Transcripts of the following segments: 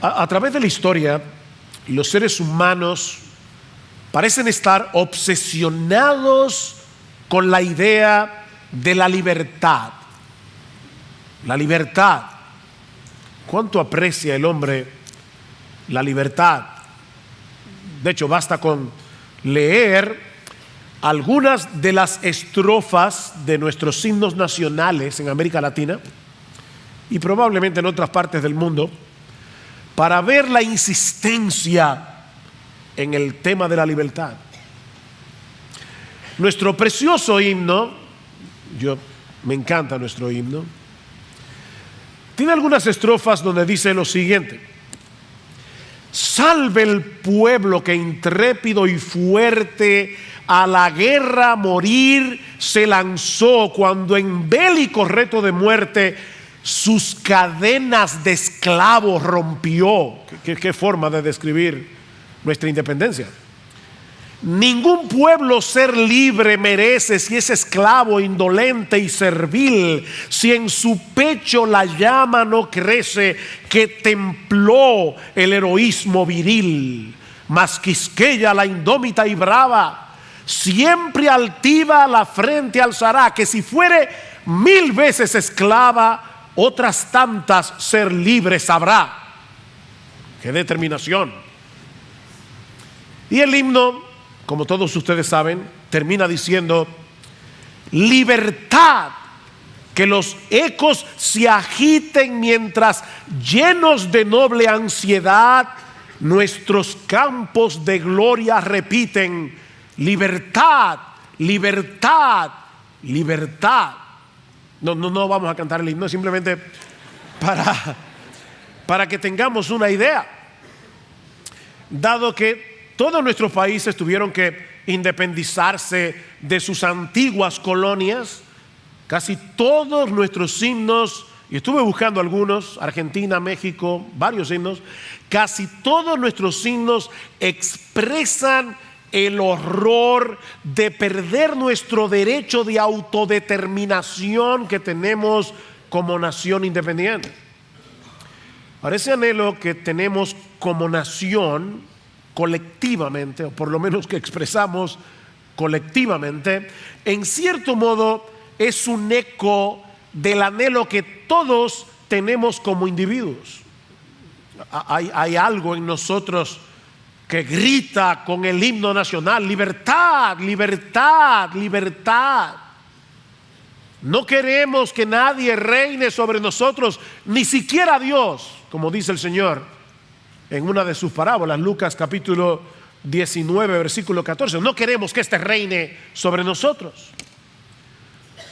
A través de la historia, los seres humanos parecen estar obsesionados con la idea de la libertad. La libertad. ¿Cuánto aprecia el hombre la libertad? De hecho, basta con leer algunas de las estrofas de nuestros himnos nacionales en América Latina y probablemente en otras partes del mundo para ver la insistencia en el tema de la libertad. Nuestro precioso himno, me encanta nuestro himno, tiene algunas estrofas donde dice lo siguiente: salve el pueblo que intrépido y fuerte a la guerra morir se lanzó, cuando en bélico reto de muerte sus cadenas de esclavos rompió. ¿Qué forma de describir nuestra independencia? Ningún pueblo ser libre merece si es esclavo, indolente y servil, si en su pecho la llama no crece que templó el heroísmo viril. Mas Quisqueya, la indómita y brava, siempre altiva la frente alzará, que si fuere 1000 veces esclava, otras tantas ser libre sabrá. ¡Qué determinación! Y el himno, como todos ustedes saben, termina diciendo: libertad, que los ecos se agiten mientras, llenos de noble ansiedad, nuestros campos de gloria repiten: libertad, libertad, libertad. No vamos a cantar el himno, simplemente para que tengamos una idea. Dado que todos nuestros países tuvieron que independizarse de sus antiguas colonias, casi todos nuestros himnos, y estuve buscando algunos, Argentina, México, varios himnos, casi todos nuestros himnos expresan el horror de perder nuestro derecho de autodeterminación que tenemos como nación independiente. Ahora, ese anhelo que tenemos como nación colectivamente, o por lo menos que expresamos colectivamente, en cierto modo es un eco del anhelo que todos tenemos como individuos. Hay algo en nosotros que grita con el himno nacional: libertad, libertad, libertad. No queremos que nadie reine sobre nosotros, ni siquiera Dios, como dice el Señor en una de sus parábolas, Lucas capítulo 19, versículo 14. No queremos que éste reine sobre nosotros.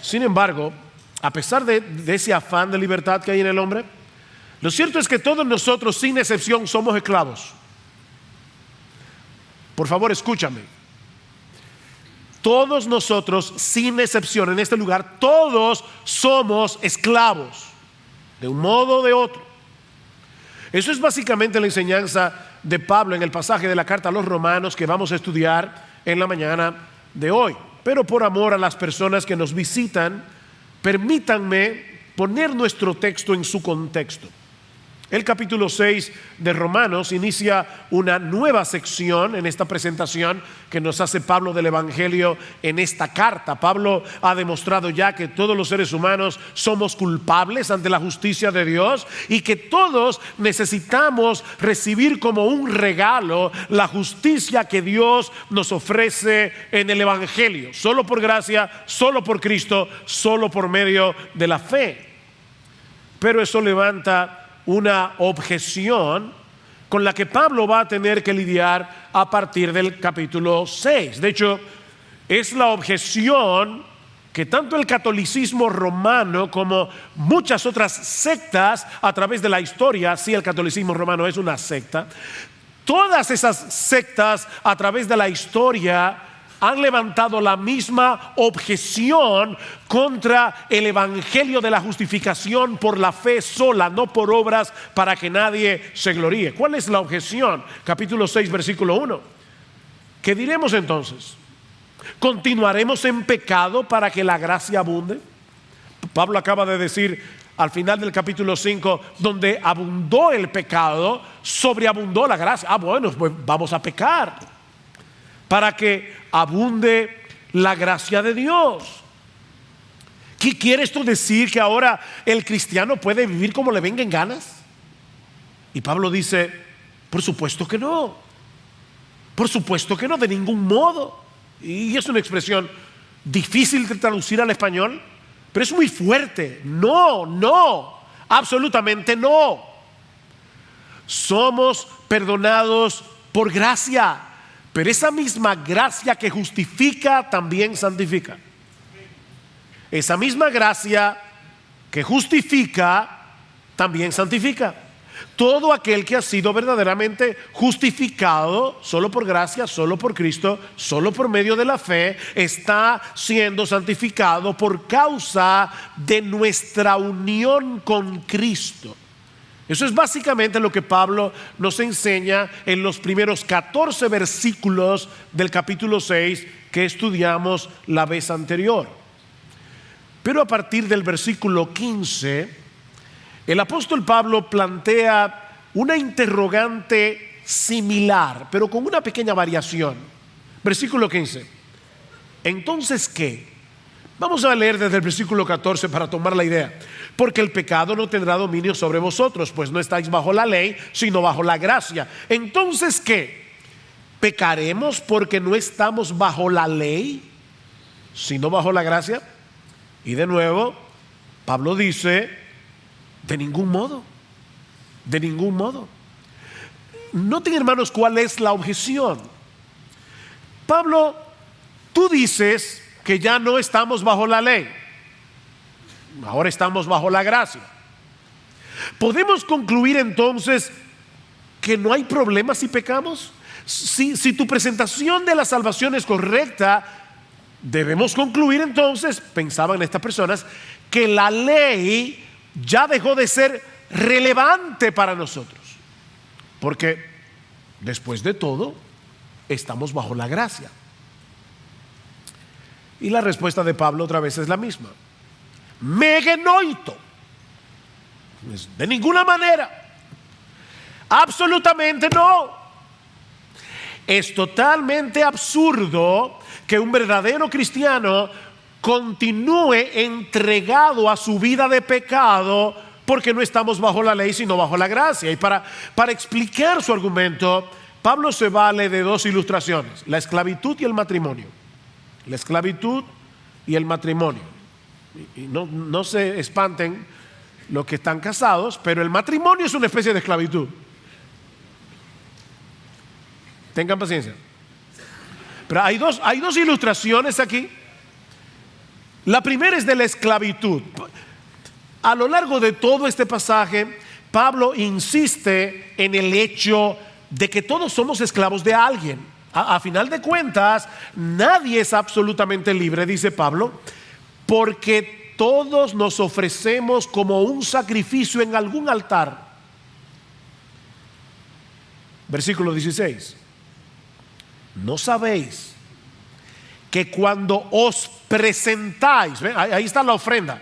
Sin embargo, a pesar de ese afán de libertad que hay en el hombre, lo cierto es que todos nosotros, sin excepción, somos esclavos. Por favor, escúchame. Todos nosotros, sin excepción, en este lugar, todos somos esclavos, de un modo o de otro. Eso es básicamente la enseñanza de Pablo en el pasaje de la carta a los Romanos que vamos a estudiar en la mañana de hoy. Pero por amor a las personas que nos visitan, permítanme poner nuestro texto en su contexto. El capítulo 6 de Romanos inicia una nueva sección en esta presentación que nos hace Pablo del Evangelio en esta carta. Pablo ha demostrado ya que todos los seres humanos somos culpables ante la justicia de Dios y que todos necesitamos recibir como un regalo la justicia que Dios nos ofrece en el Evangelio. Solo por gracia, solo por Cristo, solo por medio de la fe. Pero eso levanta una objeción con la que Pablo va a tener que lidiar a partir del capítulo 6. De hecho, es la objeción que tanto el catolicismo romano como muchas otras sectas a través de la historia, sí, el catolicismo romano es una secta, todas esas sectas a través de la historia han levantado la misma objeción contra el evangelio de la justificación por la fe sola, no por obras, para que nadie se gloríe. ¿Cuál es la objeción? Capítulo 6, versículo 1. ¿Qué diremos entonces? ¿Continuaremos en pecado para que la gracia abunde? Pablo acaba de decir al final del capítulo 5, donde abundó el pecado, sobreabundó la gracia. Bueno, pues vamos a pecar para que abunde la gracia de Dios. ¿Qué quiere esto decir? ¿Que ahora el cristiano puede vivir como le venga en ganas? Y Pablo dice, por supuesto que no. Por supuesto que no, de ningún modo. Y es una expresión difícil de traducir al español, pero es muy fuerte. No, absolutamente no. Somos perdonados por gracia, pero esa misma gracia que justifica también santifica. Esa misma gracia que justifica también santifica. Todo aquel que ha sido verdaderamente justificado solo por gracia, solo por Cristo, solo por medio de la fe, está siendo santificado por causa de nuestra unión con Cristo. Eso es básicamente lo que Pablo nos enseña en los primeros 14 versículos del capítulo 6 que estudiamos la vez anterior. Pero a partir del versículo 15, el apóstol Pablo plantea una interrogante similar, pero con una pequeña variación. Versículo 15. Entonces, ¿qué? Vamos a leer desde el versículo 14 para tomar la idea. Porque el pecado no tendrá dominio sobre vosotros, pues no estáis bajo la ley, sino bajo la gracia. Entonces, ¿qué? ¿Pecaremos porque no estamos bajo la ley, sino bajo la gracia? Y de nuevo, Pablo dice, de ningún modo, de ningún modo. Noten, hermanos, cuál es la objeción. Pablo, tú dices que ya no estamos bajo la ley, ahora estamos bajo la gracia. ¿Podemos concluir entonces que no hay problema si pecamos? Si tu presentación de la salvación es correcta, debemos concluir entonces, pensaban estas personas, que la ley ya dejó de ser relevante para nosotros, porque después de todo estamos bajo la gracia. Y la respuesta de Pablo otra vez es la misma: megenoito. De ninguna manera, absolutamente no. Es totalmente absurdo que un verdadero cristiano continúe entregado a su vida de pecado porque no estamos bajo la ley sino bajo la gracia. Y para explicar su argumento, Pablo se vale de dos ilustraciones: la esclavitud y el matrimonio. La esclavitud y el matrimonio. Y no se espanten los que están casados, pero el matrimonio es una especie de esclavitud. Tengan paciencia. Pero hay dos ilustraciones aquí. La primera es de la esclavitud. A lo largo de todo este pasaje, Pablo insiste en el hecho de que todos somos esclavos de alguien. A final de cuentas, nadie es absolutamente libre, dice Pablo, porque todos nos ofrecemos como un sacrificio en algún altar. Versículo 16. ¿No sabéis que cuando os presentáis, ahí está la ofrenda,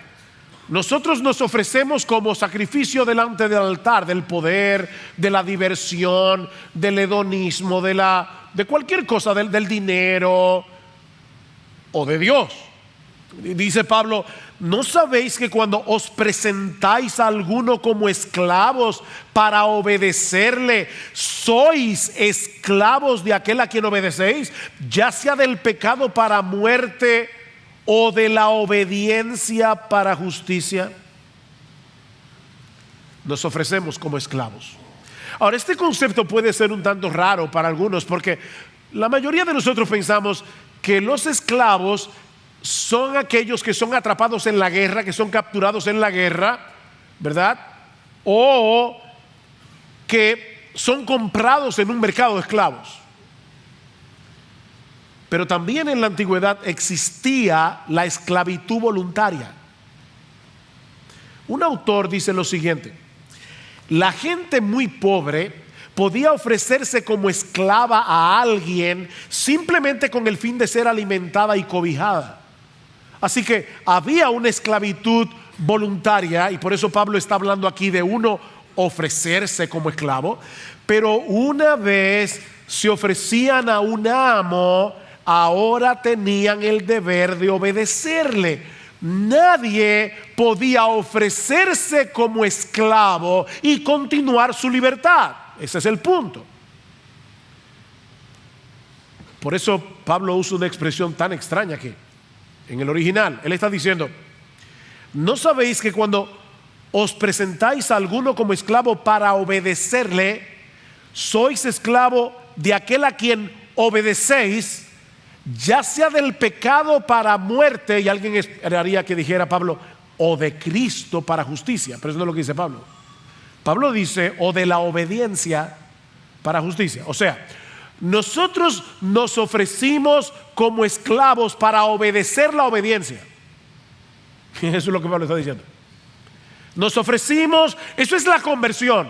nosotros nos ofrecemos como sacrificio delante del altar, del poder, de la diversión, del hedonismo, de cualquier cosa, del dinero o de Dios? Dice Pablo, ¿no sabéis que cuando os presentáis a alguno como esclavos para obedecerle, sois esclavos de aquel a quien obedecéis, ya sea del pecado para muerte o de la obediencia para justicia? Nos ofrecemos como esclavos. Ahora, este concepto puede ser un tanto raro para algunos, porque la mayoría de nosotros pensamos que los esclavos son aquellos que son atrapados en la guerra, que son capturados en la guerra, ¿verdad? O que son comprados en un mercado de esclavos. Pero también en la antigüedad existía la esclavitud voluntaria. Un autor dice lo siguiente: la gente muy pobre podía ofrecerse como esclava a alguien simplemente con el fin de ser alimentada y cobijada. Así que había una esclavitud voluntaria, y por eso Pablo está hablando aquí de uno ofrecerse como esclavo, pero una vez se ofrecían a un amo, ahora tenían el deber de obedecerle. Nadie podía ofrecerse como esclavo y continuar su libertad. Ese es el punto. Por eso Pablo usa una expresión tan extraña aquí en el original. Él está diciendo: ¿no sabéis que cuando os presentáis a alguno como esclavo para obedecerle, sois esclavo de aquel a quien obedecéis, ya sea del pecado para muerte? Y alguien esperaría que dijera Pablo, o de Cristo para justicia, pero eso no es lo que dice Pablo. Pablo dice, o de la obediencia para justicia. O sea, nosotros nos ofrecimos como esclavos para obedecer la obediencia. Eso es lo que Pablo está diciendo. Nos ofrecimos, eso es la conversión.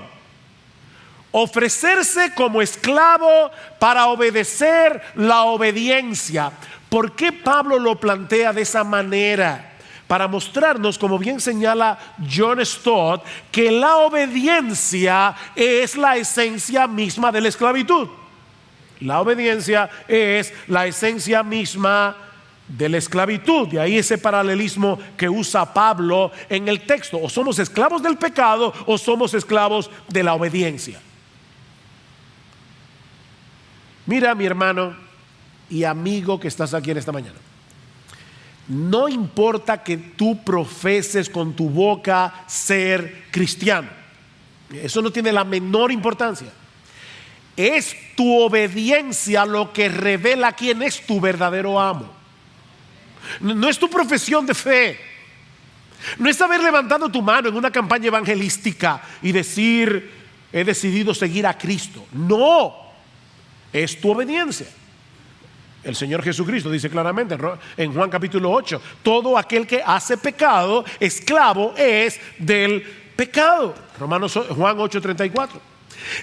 Ofrecerse como esclavo para obedecer la obediencia. ¿Por qué Pablo lo plantea de esa manera? Para mostrarnos, como bien señala John Stott, que la obediencia es la esencia misma de la esclavitud. La obediencia es la esencia misma de la esclavitud. De ahí ese paralelismo que usa Pablo en el texto. O somos esclavos del pecado o somos esclavos de la obediencia. Mira, mi hermano y amigo que estás aquí en esta mañana, no importa que tú profeses con tu boca ser cristiano, eso no tiene la menor importancia. Es tu obediencia lo que revela quién es tu verdadero amo. No es tu profesión de fe, no es haber levantado tu mano en una campaña evangelística y decir, he decidido seguir a Cristo. No, es tu obediencia. El Señor Jesucristo dice claramente en Juan capítulo 8, todo aquel que hace pecado, esclavo es del pecado. Juan 8:34.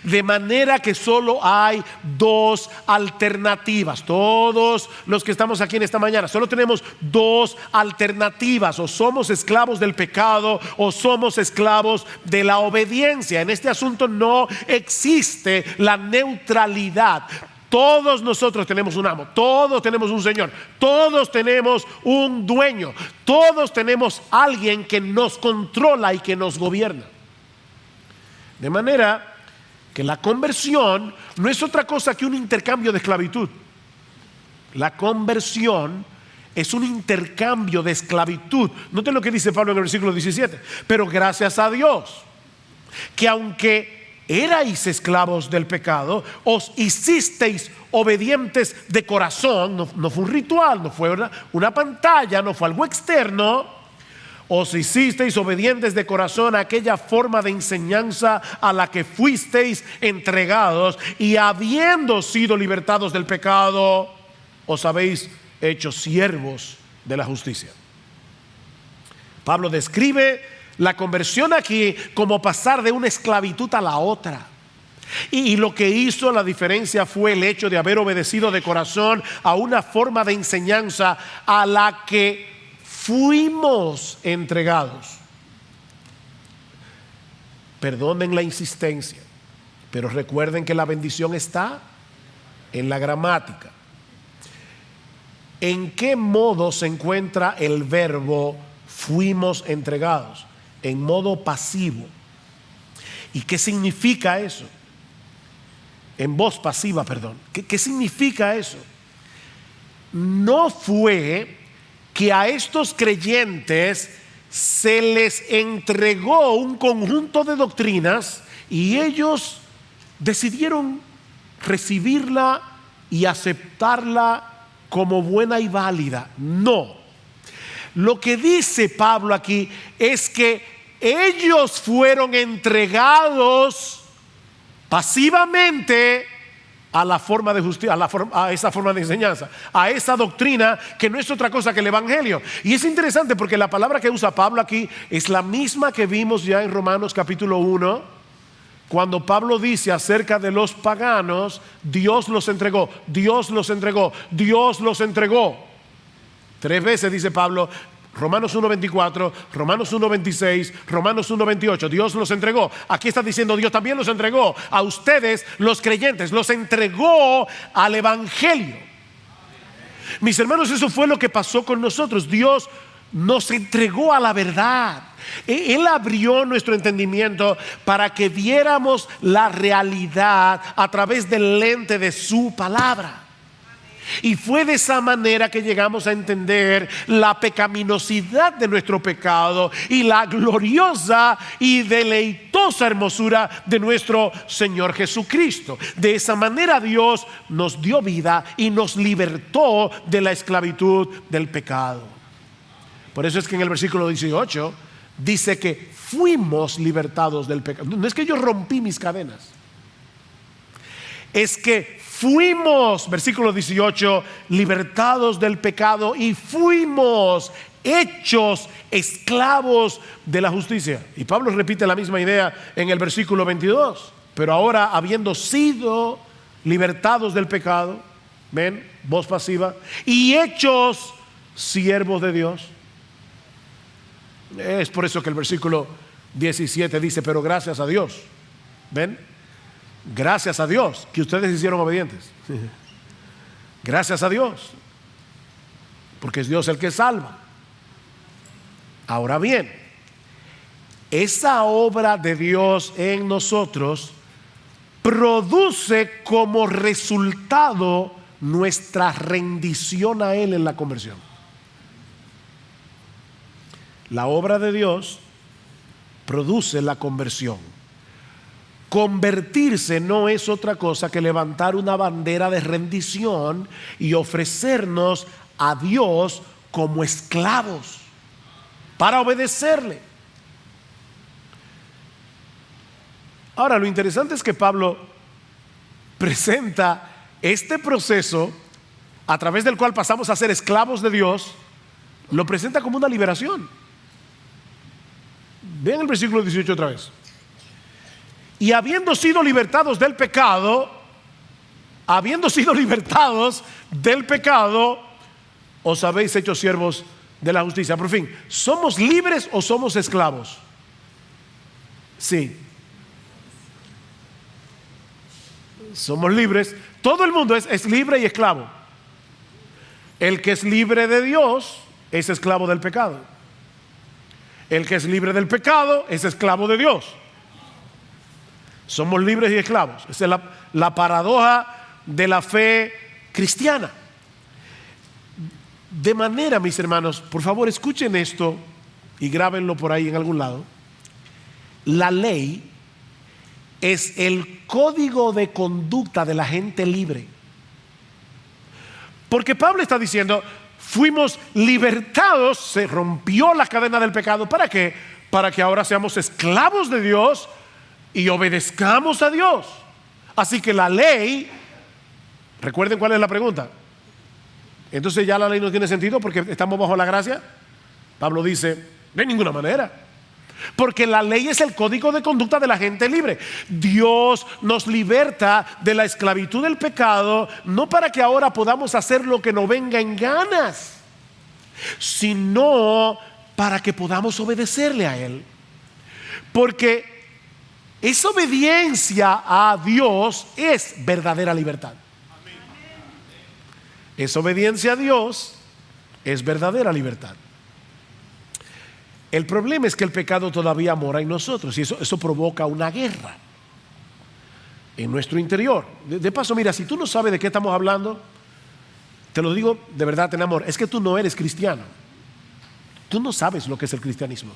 De manera que solo hay dos alternativas. Todos los que estamos aquí en esta mañana, solo tenemos dos alternativas: o somos esclavos del pecado o somos esclavos de la obediencia. En este asunto no existe la neutralidad. Todos nosotros tenemos un amo, todos tenemos un Señor, todos tenemos un dueño, todos tenemos alguien que nos controla y que nos gobierna. De manera que la conversión no es otra cosa que un intercambio de esclavitud. La conversión es un intercambio de esclavitud. Noten lo que dice Pablo en el versículo 17. Pero gracias a Dios, que aunque erais esclavos del pecado, os hicisteis obedientes de corazón. No fue un ritual, no fue una pantalla, no fue algo externo. Os hicisteis obedientes de corazón a aquella forma de enseñanza a la que fuisteis entregados, y habiendo sido libertados del pecado, os habéis hecho siervos de la justicia. Pablo describe la conversión aquí como pasar de una esclavitud a la otra. Y lo que hizo la diferencia fue el hecho de haber obedecido de corazón a una forma de enseñanza a la que fuimos entregados. Perdonen la insistencia, pero recuerden que la bendición está en la gramática. ¿En qué modo se encuentra el verbo fuimos entregados? En modo pasivo. ¿Y qué significa eso? En voz pasiva, perdón. ¿Qué significa eso? No fue que a estos creyentes se les entregó un conjunto de doctrinas y ellos decidieron recibirla y aceptarla como buena y válida. No. Lo que dice Pablo aquí es que ellos fueron entregados pasivamente a la forma de justicia, a esa forma de enseñanza, a esa doctrina que no es otra cosa que el evangelio. Y es interesante porque la palabra que usa Pablo aquí es la misma que vimos ya en Romanos capítulo 1, cuando Pablo dice acerca de los paganos: Dios los entregó, Dios los entregó, Dios los entregó. 3 veces dice Pablo: Romanos 1:24, Romanos 1:26, Romanos 1:28. Dios los entregó. Aquí está diciendo Dios también los entregó a ustedes, los creyentes, los entregó al Evangelio. Mis hermanos, eso fue lo que pasó con nosotros. Dios nos entregó a la verdad. Él abrió nuestro entendimiento para que viéramos la realidad a través del lente de su palabra. Y fue de esa manera que llegamos a entender la pecaminosidad de nuestro pecado y la gloriosa y deleitosa hermosura de nuestro Señor Jesucristo. De esa manera Dios nos dio vida y nos libertó de la esclavitud del pecado. Por eso es que en el versículo 18 dice que fuimos libertados del pecado. No es que yo rompí mis cadenas, es que fuimos, versículo 18, libertados del pecado y fuimos hechos esclavos de la justicia. Y Pablo repite la misma idea en el versículo 22. Pero ahora, habiendo sido libertados del pecado, ven, voz pasiva, y hechos siervos de Dios. Es por eso que el versículo 17 dice, pero gracias a Dios, ven, gracias a Dios que ustedes hicieron obedientes. Gracias a Dios, porque es Dios el que salva. Ahora bien, esa obra de Dios en nosotros produce como resultado nuestra rendición a Él en la conversión. La obra de Dios produce la conversión. Convertirse no es otra cosa que levantar una bandera de rendición y ofrecernos a Dios como esclavos para obedecerle. Ahora, lo interesante es que Pablo presenta este proceso a través del cual pasamos a ser esclavos de Dios, lo presenta como una liberación. Vean el versículo 18 otra vez. Y habiendo sido libertados del pecado, os habéis hecho siervos de la justicia. Por fin, ¿somos libres o somos esclavos? Sí. Somos libres. Todo el mundo es libre y esclavo. El que es libre de Dios es esclavo del pecado. El que es libre del pecado es esclavo de Dios. Somos libres y esclavos. Esa es la paradoja de la fe cristiana. De manera, mis hermanos, por favor escuchen esto y grábenlo por ahí en algún lado. La ley es el código de conducta de la gente libre. Porque Pablo está diciendo, fuimos libertados, se rompió la cadena del pecado. ¿Para qué? Para que ahora seamos esclavos de Dios y obedezcamos a Dios. Así que la ley, recuerden cuál es la pregunta. Entonces ya la ley no tiene sentido porque estamos bajo la gracia. Pablo dice, de ninguna manera. Porque la ley es el código de conducta de la gente libre. Dios nos liberta de la esclavitud del pecado, no para que ahora podamos hacer lo que nos venga en ganas, sino para que podamos obedecerle a Él. Porque esa obediencia a Dios es verdadera libertad. Esa obediencia a Dios es verdadera libertad. El problema es que el pecado todavía mora en nosotros y eso provoca una guerra en nuestro interior. De paso, mira, si tú no sabes de qué estamos hablando, te lo digo de verdad en amor, es que tú no eres cristiano. Tú no sabes lo que es el cristianismo.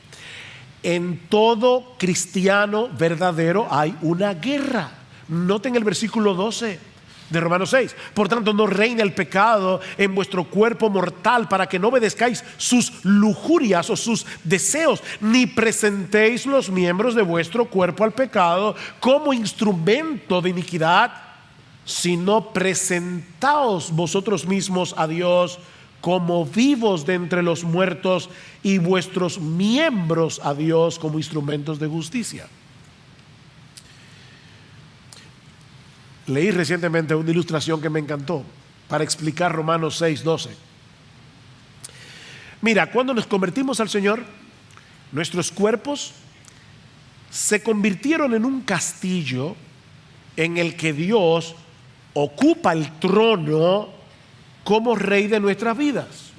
En todo cristiano verdadero hay una guerra. Noten el versículo 12 de Romanos 6. Por tanto, no reina el pecado en vuestro cuerpo mortal, para que no obedezcáis sus lujurias o sus deseos, ni presentéis los miembros de vuestro cuerpo al pecado como instrumento de iniquidad, sino presentaos vosotros mismos a Dios como vivos de entre los muertos y vuestros miembros a Dios como instrumentos de justicia. Leí recientemente una ilustración que me encantó para explicar Romanos 6:12. Mira, cuando nos convertimos al Señor, nuestros cuerpos se convirtieron en un castillo en el que Dios ocupa el trono como rey de nuestras vidas.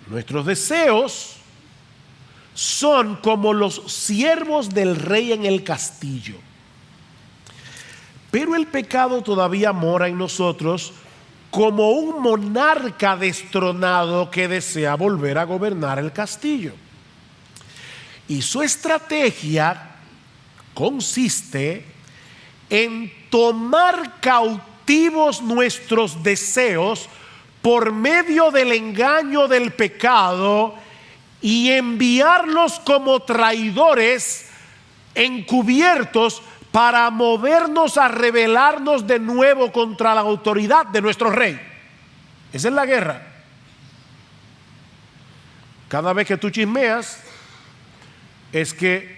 Nuestros deseos son como los siervos del rey en el castillo. Pero el pecado todavía mora en nosotros como un monarca destronado que desea volver a gobernar el castillo. Y su estrategia consiste en tomar cautivos nuestros deseos por medio del engaño del pecado y enviarlos como traidores encubiertos para movernos a rebelarnos de nuevo contra la autoridad de nuestro rey. Esa es la guerra. Cada vez que tú chismeas, es que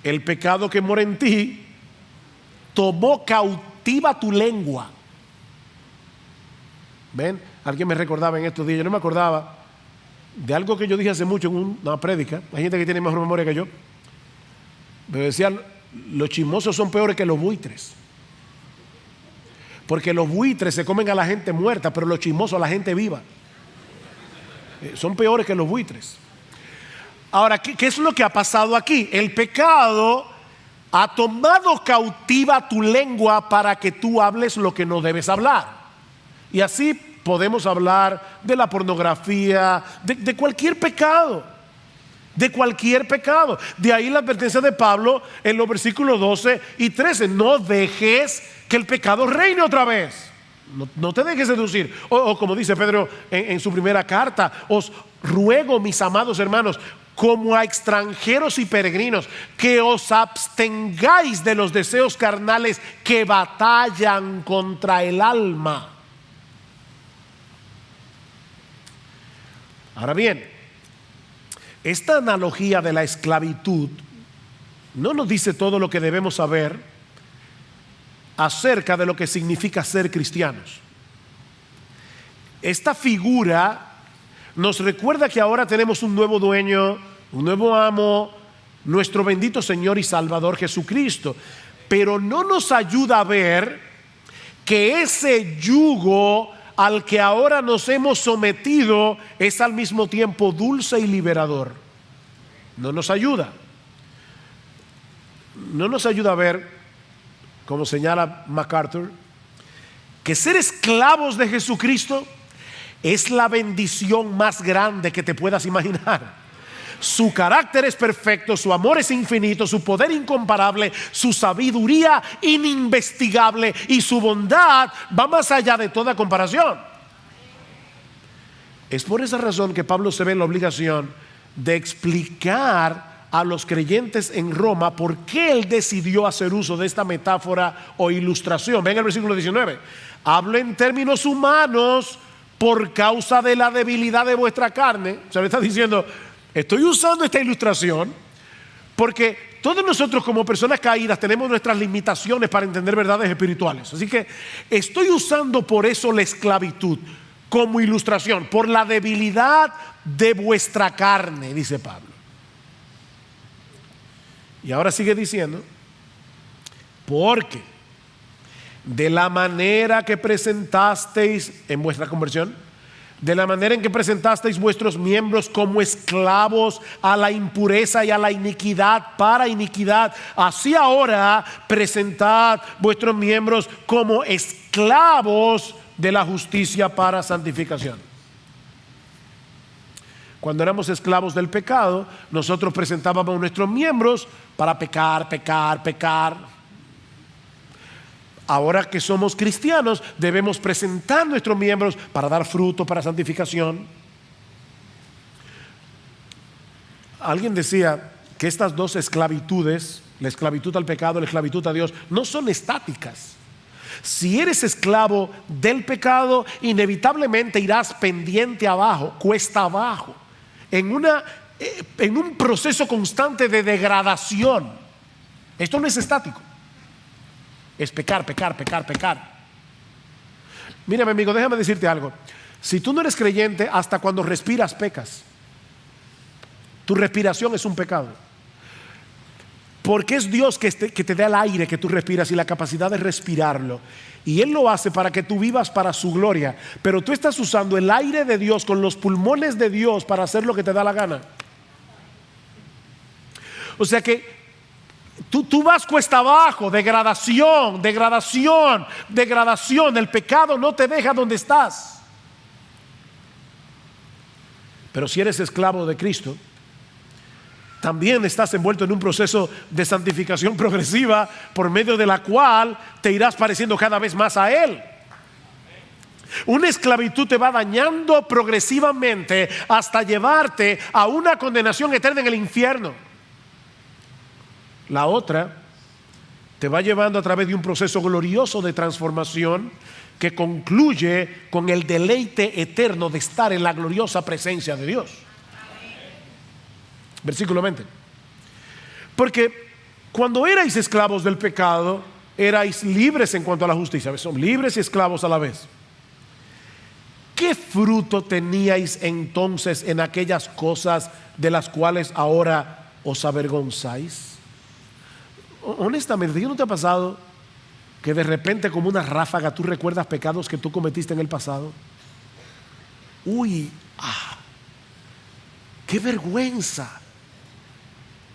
el pecado que mora en ti tomó cautiva tu lengua. ¿Ven? Alguien me recordaba en estos días, yo no me acordaba de algo que yo dije hace mucho en una prédica. Hay gente que tiene mejor memoria que yo. Me decía, los chismosos son peores que los buitres. Porque los buitres se comen a la gente muerta, pero los chismosos a la gente viva. Son peores que los buitres. Ahora, ¿qué es lo que ha pasado aquí? El pecado ha tomado cautiva tu lengua para que tú hables lo que no debes hablar. Y así podemos hablar de la pornografía, de cualquier pecado. De cualquier pecado. De ahí la advertencia de Pablo en los versículos 12 y 13. No dejes que el pecado reine otra vez. No te dejes seducir. O como dice Pedro en su primera carta, os ruego, mis amados hermanos, como a extranjeros y peregrinos, que os abstengáis de los deseos carnales que batallan contra el alma. Ahora bien, esta analogía de la esclavitud no nos dice todo lo que debemos saber acerca de lo que significa ser cristianos. Esta figura nos recuerda que ahora tenemos un nuevo dueño, un nuevo amo, nuestro bendito Señor y Salvador Jesucristo. Pero no nos ayuda a ver que ese yugo al que ahora nos hemos sometido es al mismo tiempo dulce y liberador. No nos ayuda. No nos ayuda a ver, como señala MacArthur, que ser esclavos de Jesucristo es la bendición más grande que te puedas imaginar. Su carácter es perfecto, su amor es infinito, su poder incomparable, su sabiduría ininvestigable y su bondad va más allá de toda comparación. Es por esa razón que Pablo se ve en la obligación de explicar a los creyentes en Roma por qué él decidió hacer uso de esta metáfora o ilustración. Ven el versículo 19. Hablo en términos humanos por causa de la debilidad de vuestra carne. O sea, le está diciendo, estoy usando esta ilustración porque todos nosotros como personas caídas tenemos nuestras limitaciones para entender verdades espirituales. Así que estoy usando por eso la esclavitud como ilustración, por la debilidad de vuestra carne, dice Pablo. Y ahora sigue diciendo, porque de la manera que presentasteis en vuestra conversión, de la manera en que presentasteis vuestros miembros como esclavos a la impureza y a la iniquidad para iniquidad, así ahora presentad vuestros miembros como esclavos de la justicia para santificación. Cuando éramos esclavos del pecado, nosotros presentábamos nuestros miembros para pecar. Ahora que somos cristianos, debemos presentar nuestros miembros para dar fruto, para santificación. Alguien decía que estas dos esclavitudes, la esclavitud al pecado, la esclavitud a Dios, no son estáticas. Si eres esclavo del pecado, inevitablemente irás pendiente abajo, cuesta abajo, en un proceso constante de degradación. Esto no es estático. Es pecar. Mira, mi amigo, déjame decirte algo. Si tú no eres creyente, hasta cuando respiras pecas. Tu respiración es un pecado. Porque es Dios que te da el aire que tú respiras y la capacidad de respirarlo. Y Él lo hace para que tú vivas para su gloria. Pero tú estás usando el aire de Dios con los pulmones de Dios para hacer lo que te da la gana. O sea que tú vas cuesta abajo, degradación. El pecado no te deja donde estás. Pero si eres esclavo de Cristo, también estás envuelto en un proceso de santificación progresiva por medio de la cual te irás pareciendo cada vez más a Él. Una esclavitud te va dañando progresivamente hasta llevarte a una condenación eterna en el infierno. La otra te va llevando a través de un proceso glorioso de transformación que concluye con el deleite eterno de estar en la gloriosa presencia de Dios. Versículo 20. Porque cuando erais esclavos del pecado, erais libres en cuanto a la justicia. Son libres y esclavos a la vez. ¿Qué fruto teníais entonces en aquellas cosas de las cuales ahora os avergonzáis? Honestamente, ¿no te ha pasado que de repente como una ráfaga tú recuerdas pecados que tú cometiste en el pasado? ¡Qué vergüenza!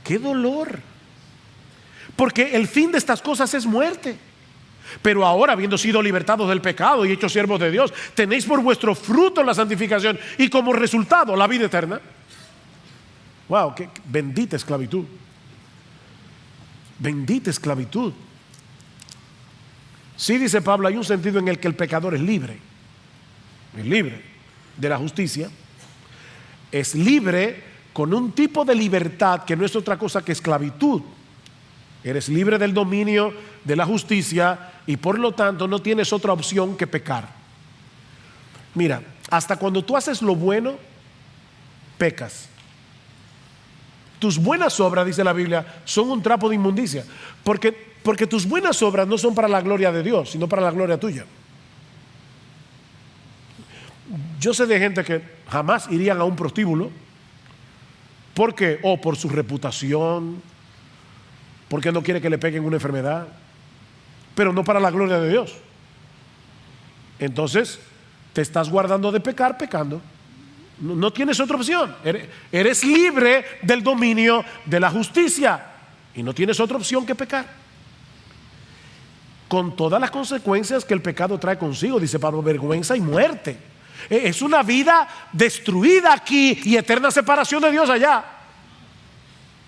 ¡Qué dolor! Porque el fin de estas cosas es muerte. Pero ahora, habiendo sido libertados del pecado y hechos siervos de Dios, tenéis por vuestro fruto la santificación y como resultado la vida eterna. ¡Wow! ¡Qué bendita esclavitud! Bendita esclavitud. Sí, dice Pablo, hay un sentido en el que el pecador es libre de la justicia, es libre con un tipo de libertad que no es otra cosa que esclavitud. Eres libre del dominio de la justicia y por lo tanto no tienes otra opción que pecar. Mira, hasta cuando tú haces lo bueno, pecas. Tus buenas obras, dice la Biblia, son un trapo de inmundicia. Porque tus buenas obras no son para la gloria de Dios, sino para la gloria tuya. Yo sé de gente que jamás irían a un prostíbulo. ¿Por qué? Por su reputación, porque no quiere que le peguen una enfermedad, pero no para la gloria de Dios. Entonces, te estás guardando de pecar pecando. No tienes otra opción. Eres libre del dominio de la justicia y no tienes otra opción que pecar, con todas las consecuencias que el pecado trae consigo, dice Pablo, vergüenza y muerte. Es una vida destruida aquí y eterna separación de Dios allá.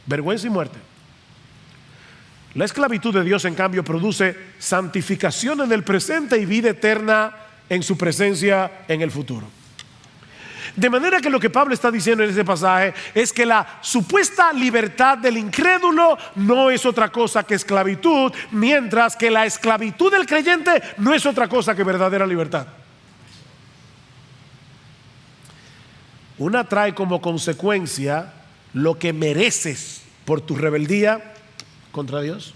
Vergüenza y muerte. La esclavitud de Dios, en cambio, produce santificación en el presente y vida eterna en su presencia en el futuro. De manera que lo que Pablo está diciendo en este pasaje es que la supuesta libertad del incrédulo no es otra cosa que esclavitud, mientras que la esclavitud del creyente no es otra cosa que verdadera libertad. Una trae como consecuencia lo que mereces por tu rebeldía contra Dios.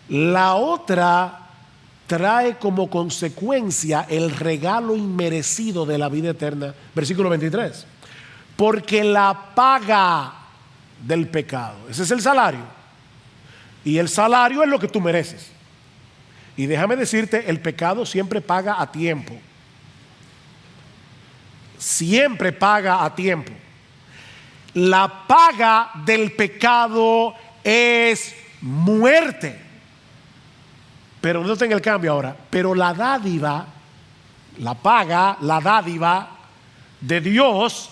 La otra trae como consecuencia el regalo inmerecido de la vida eterna. Versículo 23. Porque la paga del pecado, ese es el salario, y el salario es lo que tú mereces. Y déjame decirte, el pecado siempre paga a tiempo. Siempre paga a tiempo. La paga del pecado es muerte. Pero noten el cambio ahora. Pero la dádiva, la paga, la dádiva de Dios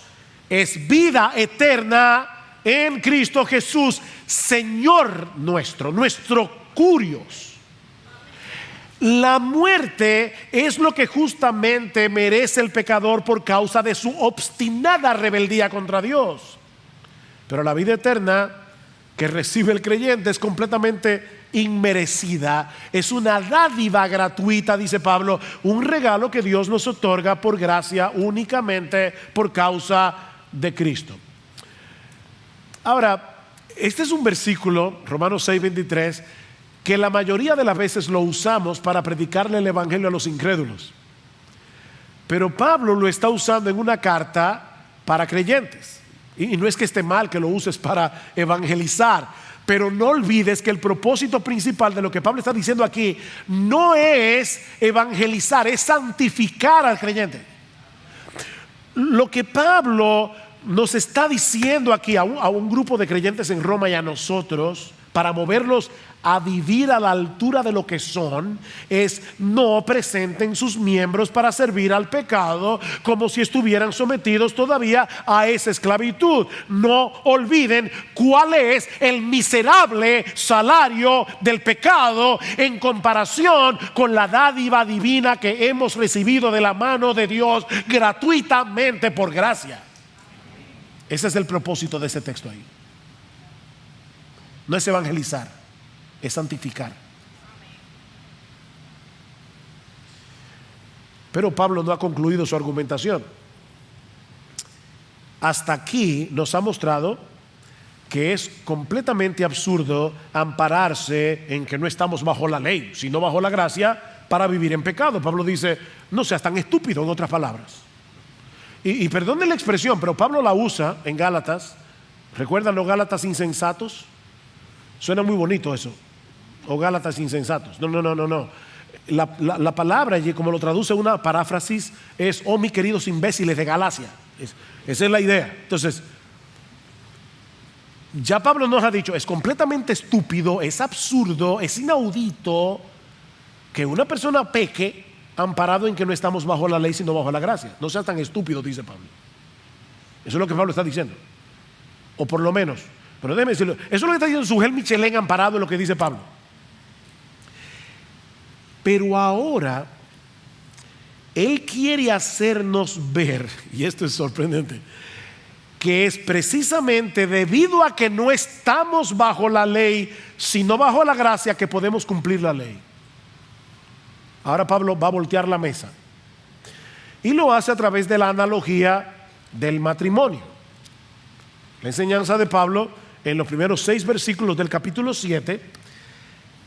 es vida eterna en Cristo Jesús, Señor nuestro, nuestro curios. La muerte es lo que justamente merece el pecador por causa de su obstinada rebeldía contra Dios. Pero la vida eterna que recibe el creyente es completamente inmerecida. Es una dádiva gratuita, dice Pablo, un regalo que Dios nos otorga por gracia únicamente por causa de Cristo. Ahora, este es un versículo, Romanos 6:23, que la mayoría de las veces lo usamos para predicarle el evangelio a los incrédulos. Pero Pablo lo está usando en una carta para creyentes. Y no es que esté mal que lo uses para evangelizar, pero no olvides que el propósito principal de lo que Pablo está diciendo aquí no es evangelizar, es santificar al creyente. Lo que Pablo nos está diciendo aquí a un grupo de creyentes en Roma y a nosotros, para moverlos a vivir a la altura de lo que son, es: no presenten sus miembros para servir al pecado como si estuvieran sometidos todavía a esa esclavitud. No olviden cuál es el miserable salario del pecado en comparación con la dádiva divina que hemos recibido de la mano de Dios gratuitamente por gracia. Ese es el propósito de ese texto ahí. No es evangelizar, es santificar. Pero Pablo no ha concluido su argumentación. Hasta aquí nos ha mostrado que es completamente absurdo ampararse en que no estamos bajo la ley, sino bajo la gracia, para vivir en pecado. Pablo dice: no seas tan estúpido, en otras palabras. Y perdone la expresión, pero Pablo la usa en Gálatas. ¿Recuerdan los Gálatas insensatos? Suena muy bonito eso. O Gálatas insensatos. No. La palabra allí, como lo traduce una paráfrasis, es: oh mis queridos imbéciles de Galacia. Esa es la idea. Entonces, ya Pablo nos ha dicho: es completamente estúpido, es absurdo, es inaudito que una persona peque amparado en que no estamos bajo la ley sino bajo la gracia. No seas tan estúpido, dice Pablo. Eso es lo que Pablo está diciendo. O por lo menos, pero déjeme decirlo, eso es lo que está diciendo Sugel Michelén amparado en lo que dice Pablo. Pero ahora él quiere hacernos ver, y esto es sorprendente, que es precisamente debido a que no estamos bajo la ley sino bajo la gracia que podemos cumplir la ley. Ahora Pablo va a voltear la mesa y lo hace a través de la analogía del matrimonio. La enseñanza de Pablo en los primeros 6 versículos del capítulo 7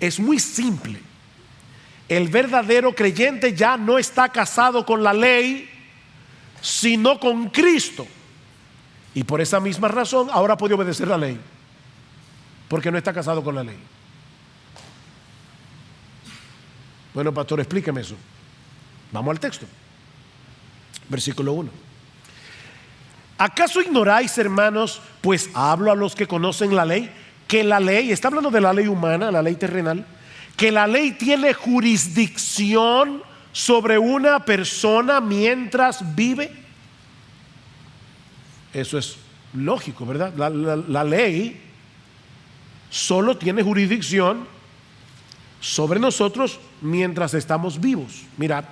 es muy simple. El verdadero creyente ya no está casado con la ley, sino con Cristo. Y por esa misma razón ahora puede obedecer la ley, porque no está casado con la ley. Bueno, pastor, explíqueme eso. Vamos al texto. Versículo 1. ¿Acaso ignoráis, hermanos, pues hablo a los que conocen la ley, que la ley, está hablando de la ley humana, la ley terrenal, que la ley tiene jurisdicción sobre una persona mientras vive? Eso es lógico, ¿verdad? La ley solo tiene jurisdicción sobre nosotros mientras estamos vivos. Mira,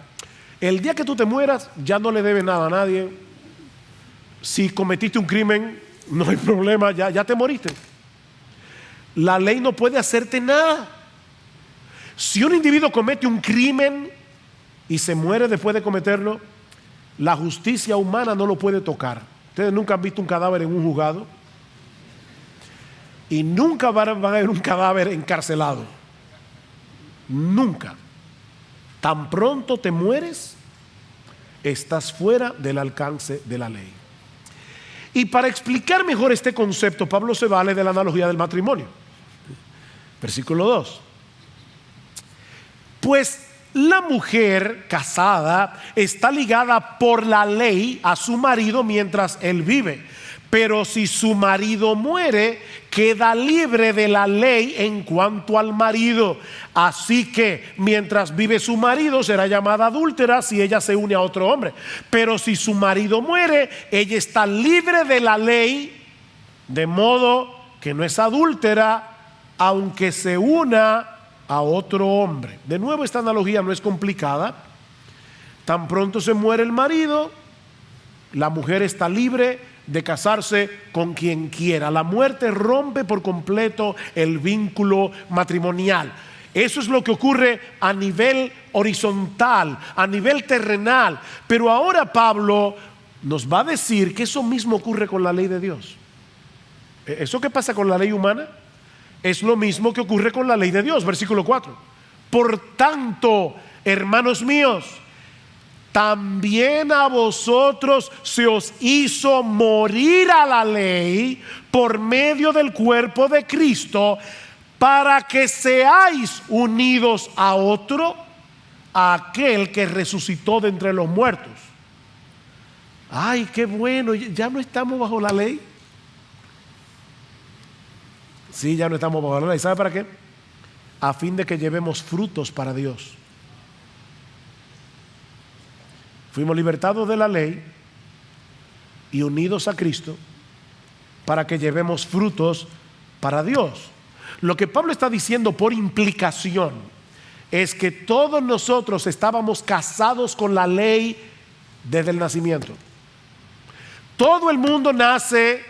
el día que tú te mueras ya no le debes nada a nadie. Si cometiste un crimen, no hay problema, ya te moriste. La ley no puede hacerte nada. Si un individuo comete un crimen y se muere después de cometerlo, la justicia humana no lo puede tocar. Ustedes nunca han visto un cadáver en un juzgado y nunca van a ver un cadáver encarcelado. Nunca. Tan pronto te mueres, estás fuera del alcance de la ley. Y para explicar mejor este concepto, Pablo se vale de la analogía del matrimonio. Versículo 2. Pues la mujer casada está ligada por la ley a su marido mientras él vive. Pero si su marido muere, queda libre de la ley en cuanto al marido. Así que mientras vive su marido será llamada adúltera si ella se une a otro hombre. Pero si su marido muere, ella está libre de la ley, de modo que no es adúltera aunque se una a otro hombre. De nuevo, esta analogía no es complicada. Tan pronto se muere el marido, la mujer está libre de casarse con quien quiera. La muerte rompe por completo el vínculo matrimonial. Eso es lo que ocurre a nivel horizontal, a nivel terrenal. Pero ahora Pablo nos va a decir que eso mismo ocurre con la ley de Dios. Eso que pasa con la ley humana es lo mismo que ocurre con la ley de Dios. Versículo 4. Por tanto, hermanos míos, también a vosotros se os hizo morir a la ley por medio del cuerpo de Cristo, para que seáis unidos a otro, a aquel que resucitó de entre los muertos. Ay, qué bueno, ya no estamos bajo la ley. Sí, ya no estamos bajo la ley. ¿Sabe para qué? A fin de que llevemos frutos para Dios. Fuimos libertados de la ley y unidos a Cristo para que llevemos frutos para Dios. Lo que Pablo está diciendo por implicación es que todos nosotros estábamos casados con la ley desde el nacimiento. Todo el mundo nace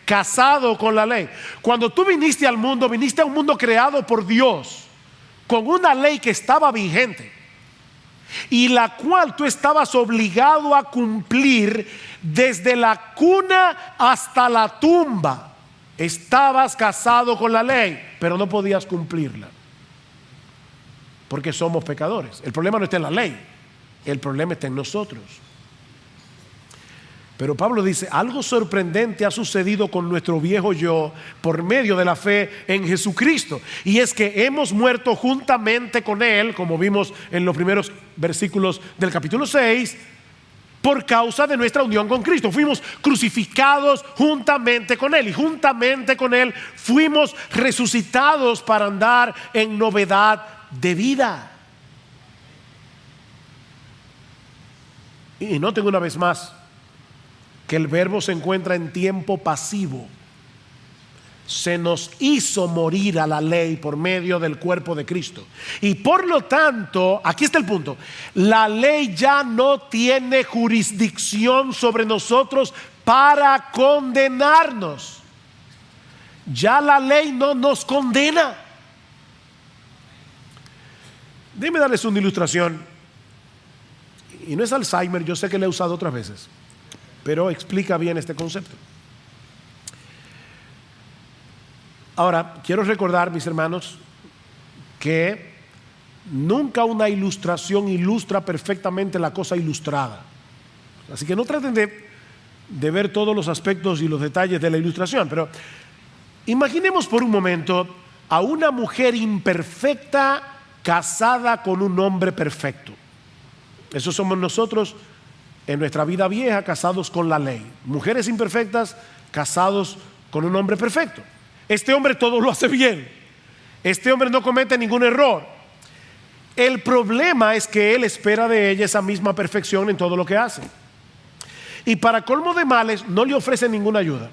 casado con la ley. Cuando tú viniste al mundo, viniste a un mundo creado por Dios, con una ley que estaba vigente y la cual tú estabas obligado a cumplir desde la cuna hasta la tumba. Estabas casado con la ley, pero no podías cumplirla porque somos pecadores. El problema no está en la ley, el problema está en nosotros. Pero Pablo dice, algo sorprendente ha sucedido con nuestro viejo yo por medio de la fe en Jesucristo. Y es que hemos muerto juntamente con Él, como vimos en los primeros versículos del capítulo 6, por causa de nuestra unión con Cristo. Fuimos crucificados juntamente con Él, y juntamente con Él fuimos resucitados para andar en novedad de vida. Y noten una vez más que el verbo se encuentra en tiempo pasivo. Se nos hizo morir a la ley por medio del cuerpo de Cristo. Y por lo tanto, aquí está el punto: la ley ya no tiene jurisdicción sobre nosotros para condenarnos. Ya la ley no nos condena. Déjenme darles una ilustración. Y no es Alzheimer, yo sé que la he usado otras veces, pero explica bien este concepto. Ahora, quiero recordar, mis hermanos, que nunca una ilustración ilustra perfectamente la cosa ilustrada. Así que no traten de ver todos los aspectos y los detalles de la ilustración, pero imaginemos por un momento a una mujer imperfecta casada con un hombre perfecto. Eso somos nosotros en nuestra vida vieja, casados con la ley. Mujeres imperfectas, casados con un hombre perfecto. Este hombre todo lo hace bien. Este hombre no comete ningún error. El problema es que él espera de ella esa misma perfección en todo lo que hace. Y para colmo de males, no le ofrece ninguna ayuda.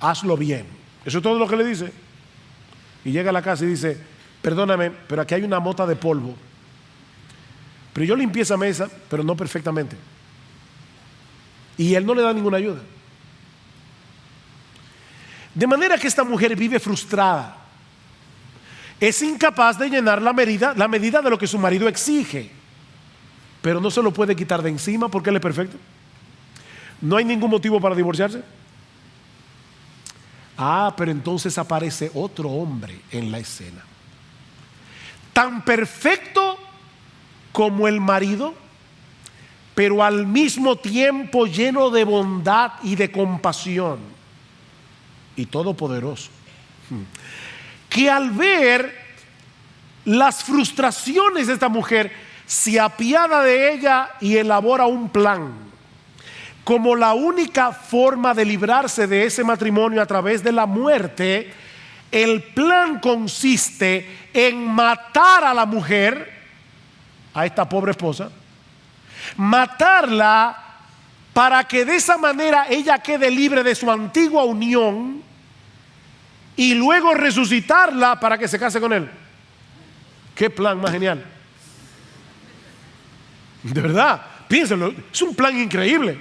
Hazlo bien. Eso es todo lo que le dice. Y llega a la casa y dice: perdóname, pero aquí hay una mota de polvo. Pero yo limpié esa mesa, pero no perfectamente. Y él no le da ninguna ayuda. De manera que esta mujer vive frustrada. Es incapaz de llenar la medida de lo que su marido exige. Pero no se lo puede quitar de encima porque él es perfecto. No hay ningún motivo para divorciarse. Pero entonces aparece otro hombre en la escena. Tan perfecto como el marido, pero al mismo tiempo lleno de bondad y de compasión, y todopoderoso, que al ver las frustraciones de esta mujer, se apiada de ella y elabora un plan. Como la única forma de librarse de ese matrimonio a través de la muerte, el plan consiste en matar a la mujer, a esta pobre esposa, matarla para que de esa manera ella quede libre de su antigua unión, y luego resucitarla para que se case con él. Qué plan más genial. De verdad, piénsenlo, es un plan increíble.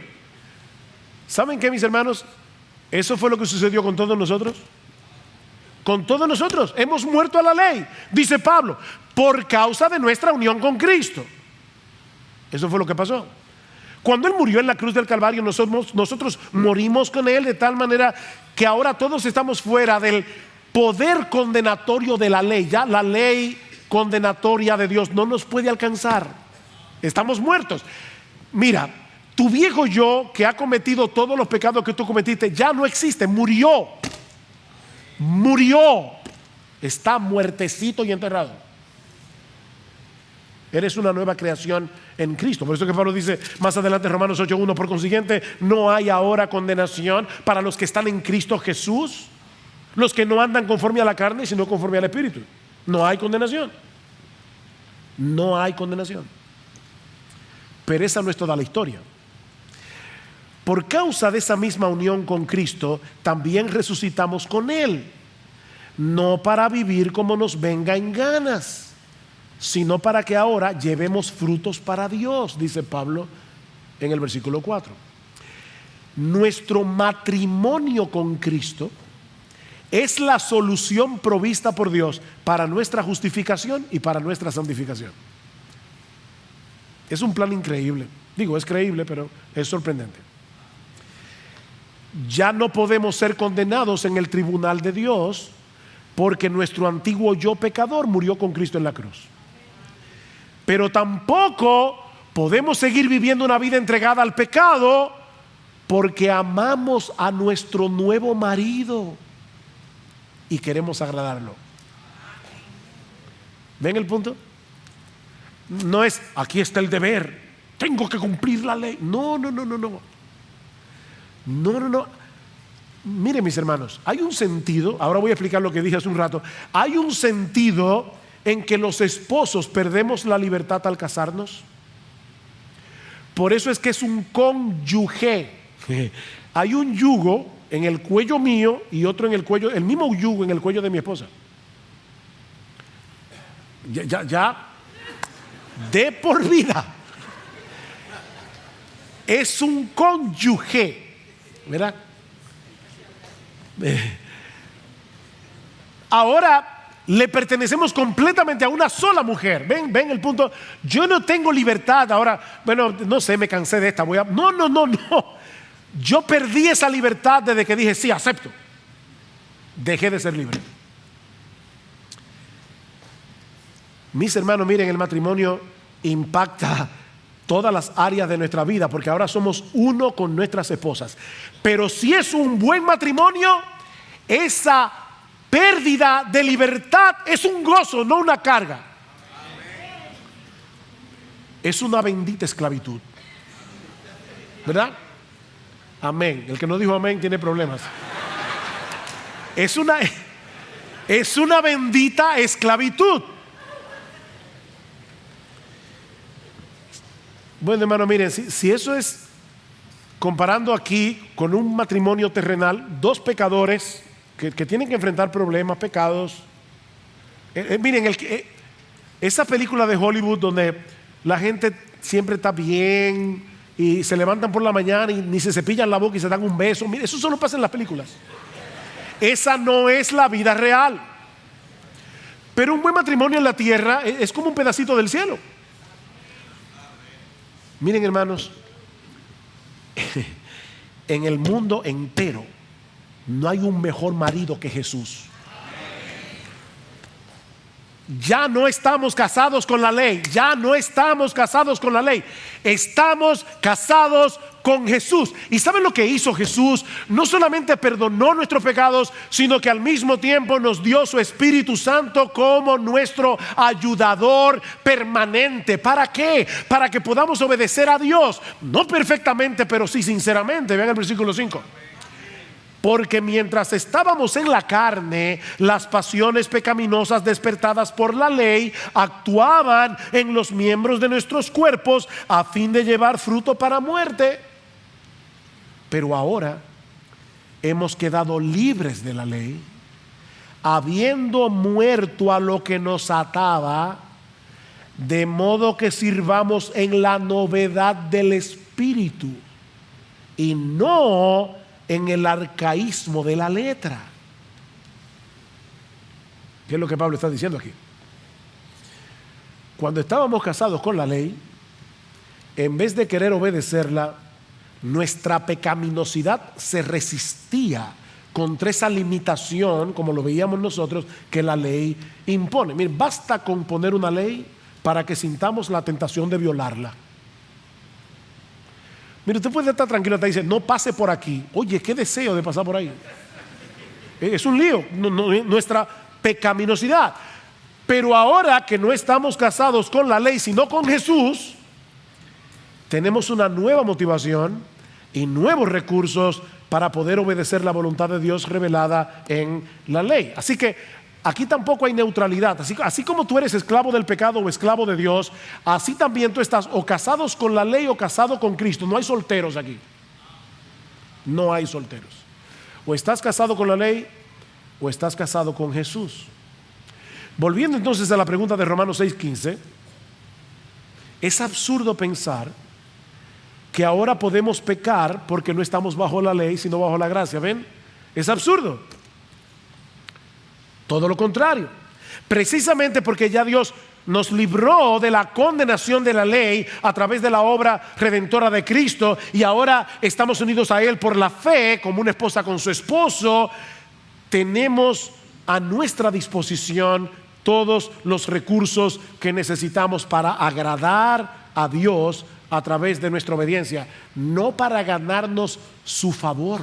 ¿Saben qué, mis hermanos? Eso fue lo que sucedió con todos nosotros. Con todos nosotros hemos muerto a la ley, dice Pablo, por causa de nuestra unión con Cristo. Eso fue lo que pasó. Cuando Él murió en la cruz del Calvario, nosotros morimos con Él, de tal manera que ahora todos estamos fuera del poder condenatorio de la ley. Ya la ley condenatoria de Dios no nos puede alcanzar. Estamos muertos. Mira, tu viejo yo, que ha cometido todos los pecados que tú cometiste, ya no existe, murió. Está muertecito y enterrado. Eres una nueva creación en Cristo. Por eso que Pablo dice más adelante en Romanos 8:1: por consiguiente, no hay ahora condenación para los que están en Cristo Jesús, los que no andan conforme a la carne, sino conforme al Espíritu. No hay condenación. No hay condenación. Pero esa no es toda la historia. Por causa de esa misma unión con Cristo, también resucitamos con Él, no para vivir como nos venga en ganas, sino para que ahora llevemos frutos para Dios, dice Pablo en el versículo 4. Nuestro matrimonio con Cristo es la solución provista por Dios para nuestra justificación y para nuestra santificación. Es un plan increíble. Digo, es creíble, pero es sorprendente. Ya no podemos ser condenados en el tribunal de Dios, porque nuestro antiguo yo pecador murió con Cristo en la cruz. Pero tampoco podemos seguir viviendo una vida entregada al pecado, porque amamos a nuestro nuevo marido y queremos agradarlo. ¿Ven el punto? No es, aquí está el deber, tengo que cumplir la ley. No. Miren, mis hermanos, hay un sentido, ahora voy a explicar lo que dije hace un rato. Hay un sentido en que los esposos perdemos la libertad al casarnos. Por eso es que es un cónyuge. Hay un yugo en el cuello mío y otro en el cuello, el mismo yugo en el cuello de mi esposa. Ya de por vida. Es un cónyuge, ¿verdad? Ahora le pertenecemos completamente a una sola mujer. Ven el punto. Yo no tengo libertad ahora. Bueno, no sé, me cansé de esta. No. Yo perdí esa libertad desde que dije sí, acepto. Dejé de ser libre. Mis hermanos, miren, el matrimonio impacta todas las áreas de nuestra vida, porque ahora somos uno con nuestras esposas. Pero si es un buen matrimonio, esa pérdida de libertad es un gozo, no una carga. Es una bendita esclavitud, ¿verdad? Amén. El que no dijo amén tiene problemas. Es una bendita esclavitud. Bueno, hermano, miren, si eso es comparando aquí con un matrimonio terrenal, dos pecadores que tienen que enfrentar problemas, pecados. Miren, esa película de Hollywood donde la gente siempre está bien y se levantan por la mañana y ni se cepillan la boca y se dan un beso. Miren, eso solo pasa en las películas. Esa no es la vida real. Pero un buen matrimonio en la tierra es como un pedacito del cielo. Miren, hermanos, en el mundo entero no hay un mejor marido que Jesús. Ya no estamos casados con la ley. Estamos casados con Jesús. ¿Y saben lo que hizo Jesús? No solamente perdonó nuestros pecados, sino que al mismo tiempo nos dio su Espíritu Santo como nuestro ayudador permanente. ¿Para qué? Para que podamos obedecer a Dios. No perfectamente, pero sí sinceramente. Vean el versículo 5. Porque mientras estábamos en la carne, las pasiones pecaminosas despertadas por la ley actuaban en los miembros de nuestros cuerpos a fin de llevar fruto para muerte. Pero ahora hemos quedado libres de la ley, habiendo muerto a lo que nos ataba, de modo que sirvamos en la novedad del Espíritu y no en el arcaísmo de la letra. ¿Qué es lo que Pablo está diciendo aquí? Cuando estábamos casados con la ley, en vez de querer obedecerla, nuestra pecaminosidad se resistía contra esa limitación, como lo veíamos nosotros, que la ley impone. Mire, basta con poner una ley para que sintamos la tentación de violarla. Mire, usted puede estar tranquilo, te dice, no pase por aquí. Oye, qué deseo de pasar por ahí. Es un lío, nuestra pecaminosidad. Pero ahora que no estamos casados con la ley, sino con Jesús, tenemos una nueva motivación y nuevos recursos para poder obedecer la voluntad de Dios revelada en la ley. Así que aquí tampoco hay neutralidad. Así como tú eres esclavo del pecado o esclavo de Dios, así también tú estás o casados con la ley o casado con Cristo. No hay solteros aquí. No hay solteros. O estás casado con la ley o estás casado con Jesús. Volviendo entonces a la pregunta de Romanos 6:15, es absurdo pensar que ahora podemos pecar porque no estamos bajo la ley, sino bajo la gracia. ¿Ven? Es absurdo. Todo lo contrario. Precisamente porque ya Dios nos libró de la condenación de la ley a través de la obra redentora de Cristo, y ahora estamos unidos a Él por la fe, como una esposa con su esposo, tenemos a nuestra disposición todos los recursos que necesitamos para agradar a Dios a través de nuestra obediencia, no para ganarnos su favor,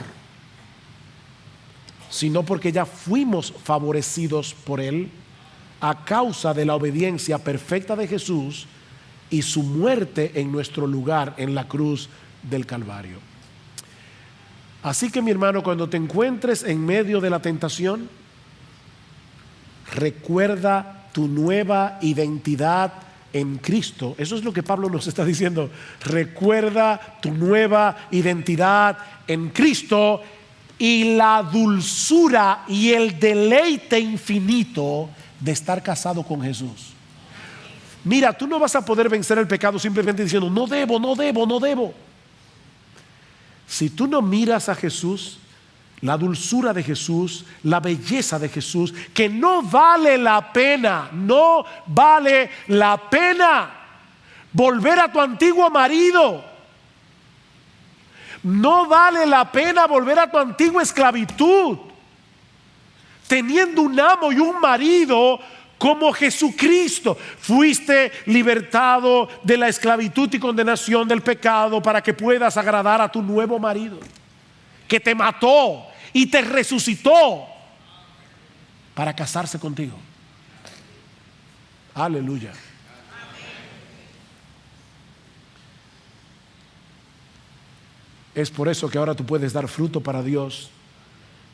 sino porque ya fuimos favorecidos por Él a causa de la obediencia perfecta de Jesús y su muerte en nuestro lugar en la cruz del Calvario. Así que, mi hermano, cuando te encuentres en medio de la tentación, recuerda tu nueva identidad en Cristo. Eso es lo que Pablo nos está diciendo. Recuerda tu nueva identidad en Cristo y la dulzura y el deleite infinito de estar casado con Jesús. Mira, tú no vas a poder vencer el pecado simplemente diciendo no debo. Si tú no miras a Jesús, la dulzura de Jesús, la belleza de Jesús, que no vale la pena volver a tu antiguo marido. No vale la pena volver a tu antigua esclavitud, teniendo un amo y un marido como Jesucristo. Fuiste libertado de la esclavitud y condenación del pecado para que puedas agradar a tu nuevo marido, que te mató y te resucitó para casarse contigo. Aleluya. Es por eso que ahora tú puedes dar fruto para Dios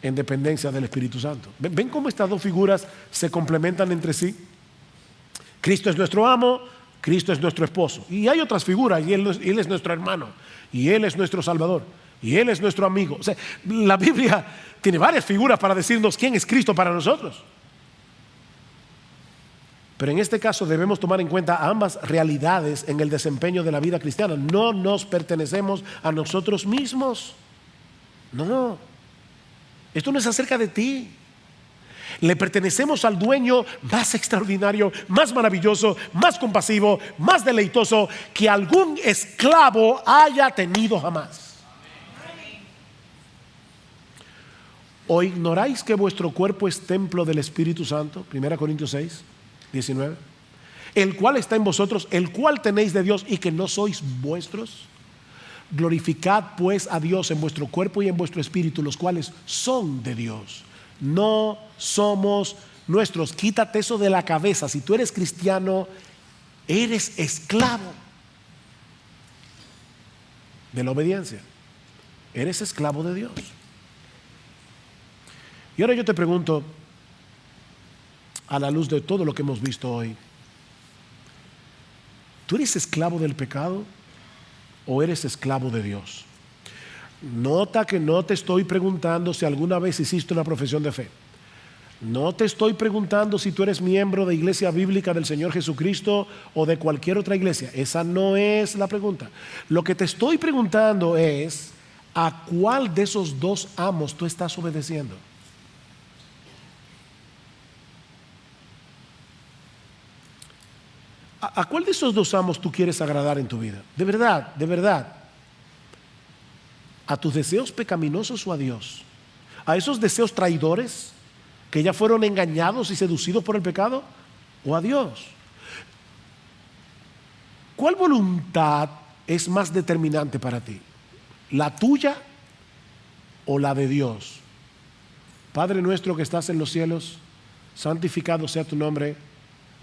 en dependencia del Espíritu Santo. ¿Ven cómo estas dos figuras se complementan entre sí? Cristo es nuestro amo, Cristo es nuestro esposo. Y hay otras figuras, y Él es nuestro hermano, y Él es nuestro Salvador, y Él es nuestro amigo. O sea, la Biblia tiene varias figuras para decirnos quién es Cristo para nosotros. Pero en este caso debemos tomar en cuenta ambas realidades en el desempeño de la vida cristiana. No nos pertenecemos a nosotros mismos. No. Esto no es acerca de ti. Le pertenecemos al dueño más extraordinario, más maravilloso, más compasivo, más deleitoso que algún esclavo haya tenido jamás. ¿O ignoráis que vuestro cuerpo es templo del Espíritu Santo? 1 Corintios 6:19. El cual está en vosotros, el cual tenéis de Dios y que no sois vuestros. Glorificad pues a Dios en vuestro cuerpo y en vuestro espíritu, los cuales son de Dios. No somos nuestros. Quítate eso de la cabeza. Si tú eres cristiano, eres esclavo de la obediencia. Eres esclavo de Dios. Y ahora yo te pregunto, a la luz de todo lo que hemos visto hoy, ¿tú eres esclavo del pecado o eres esclavo de Dios? Nota que no te estoy preguntando si alguna vez hiciste una profesión de fe. No te estoy preguntando si tú eres miembro de Iglesia Bíblica del Señor Jesucristo o de cualquier otra iglesia. Esa no es la pregunta. Lo que te estoy preguntando es, ¿a cuál de esos dos amos tú estás obedeciendo? ¿A cuál de esos dos amos tú quieres agradar en tu vida? De verdad. ¿A tus deseos pecaminosos o a Dios? a esos deseos traidores que ya fueron engañados y seducidos por el pecado, o a Dios? ¿Cuál voluntad es más determinante para ti? ¿La tuya o la de Dios? Padre nuestro que estás en los cielos, santificado sea tu nombre,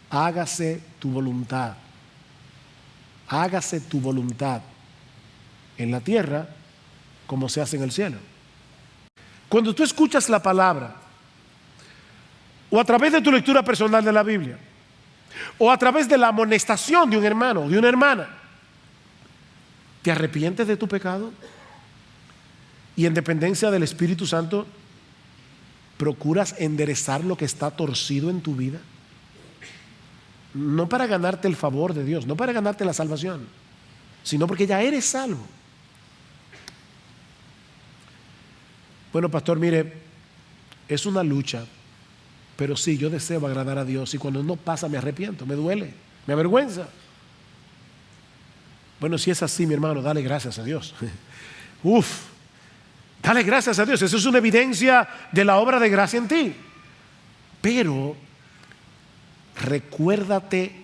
hágase tu voluntad. Hágase tu voluntad en la tierra como se hace en el cielo. Cuando tú escuchas la palabra, o a través de tu lectura personal de la Biblia, o a través de la amonestación de un hermano, de una hermana, ¿te arrepientes de tu pecado? Y en dependencia del Espíritu Santo, ¿procuras enderezar lo que está torcido en tu vida? No para ganarte el favor de Dios, no para ganarte la salvación, sino porque ya eres salvo. Bueno, pastor, mire, es una lucha, pero sí, yo deseo agradar a Dios y cuando no pasa me arrepiento, me duele, me avergüenza. Bueno, si es así, mi hermano, dale gracias a Dios. Dale gracias a Dios, eso es una evidencia de la obra de gracia en ti. Pero recuérdate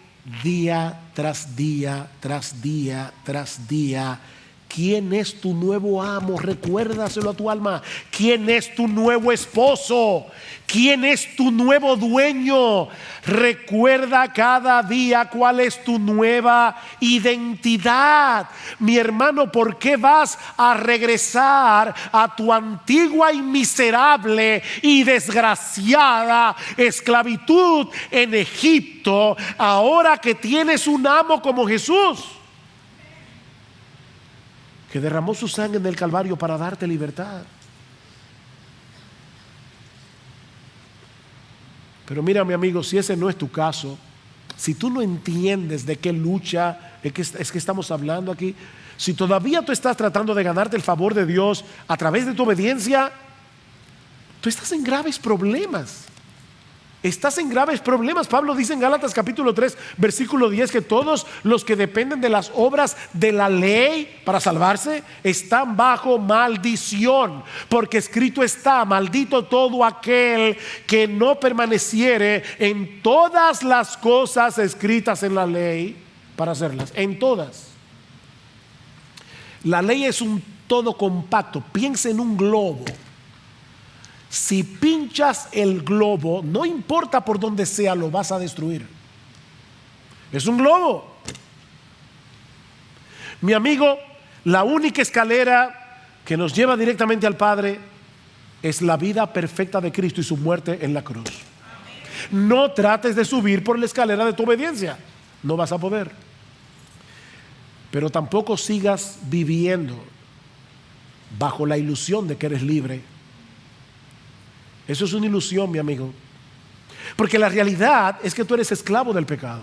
día tras día, tras día, tras día, ¿quién es tu nuevo amo? Recuérdaselo a tu alma. ¿Quién es tu nuevo esposo? ¿Quién es tu nuevo dueño? Recuerda cada día cuál es tu nueva identidad. Mi hermano, ¿por qué vas a regresar a tu antigua y miserable y desgraciada esclavitud en Egipto ahora que tienes un amo como Jesús, que derramó su sangre en el Calvario para darte libertad? Pero mira, mi amigo, si ese no es tu caso, si tú no entiendes de qué lucha es que estamos hablando aquí, si todavía tú estás tratando de ganarte el favor de Dios a través de tu obediencia, tú estás en graves problemas. Estás en graves problemas. Pablo dice en Gálatas capítulo 3 versículo 10 que todos los que dependen de las obras de la ley para salvarse están bajo maldición, porque escrito está: maldito todo aquel que no permaneciere en todas las cosas escritas en la ley para hacerlas. En todas. La ley es un todo compacto. Piensa en un globo. Si pinchas el globo, no importa por donde sea, lo vas a destruir. Es un globo. Mi amigo, la única escalera que nos lleva directamente al Padre es la vida perfecta de Cristo y su muerte en la cruz. No trates de subir por la escalera de tu obediencia, no vas a poder. Pero tampoco sigas viviendo bajo la ilusión de que eres libre. Eso es una ilusión, mi amigo. Porque la realidad es que tú eres esclavo del pecado.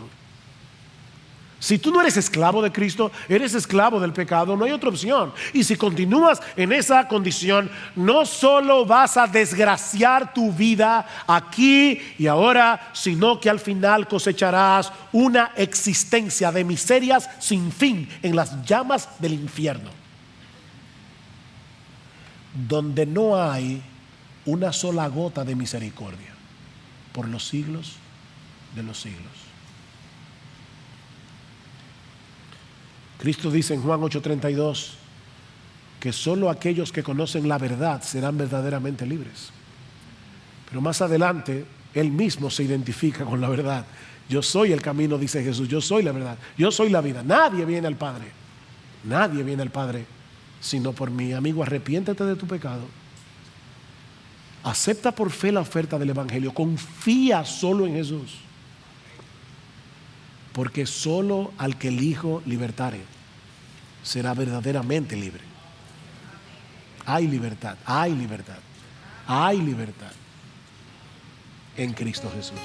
Si tú no eres esclavo de Cristo, eres esclavo del pecado, no hay otra opción. Y si continúas en esa condición, no solo vas a desgraciar tu vida aquí y ahora, sino que al final cosecharás una existencia de miserias sin fin en las llamas del infierno, donde no hay una sola gota de misericordia por los siglos de los siglos. Cristo dice en Juan 8:32 que solo aquellos que conocen la verdad serán verdaderamente libres. Pero más adelante Él mismo se identifica con la verdad. Yo soy el camino, dice Jesús, yo soy la verdad, yo soy la vida. Nadie viene al Padre sino por mí. Amigo, arrepiéntete de tu pecado. Acepta por fe la oferta del Evangelio. Confía solo en Jesús. Porque solo al que el Hijo libertare será verdaderamente libre. Hay libertad, hay libertad, hay libertad en Cristo Jesús.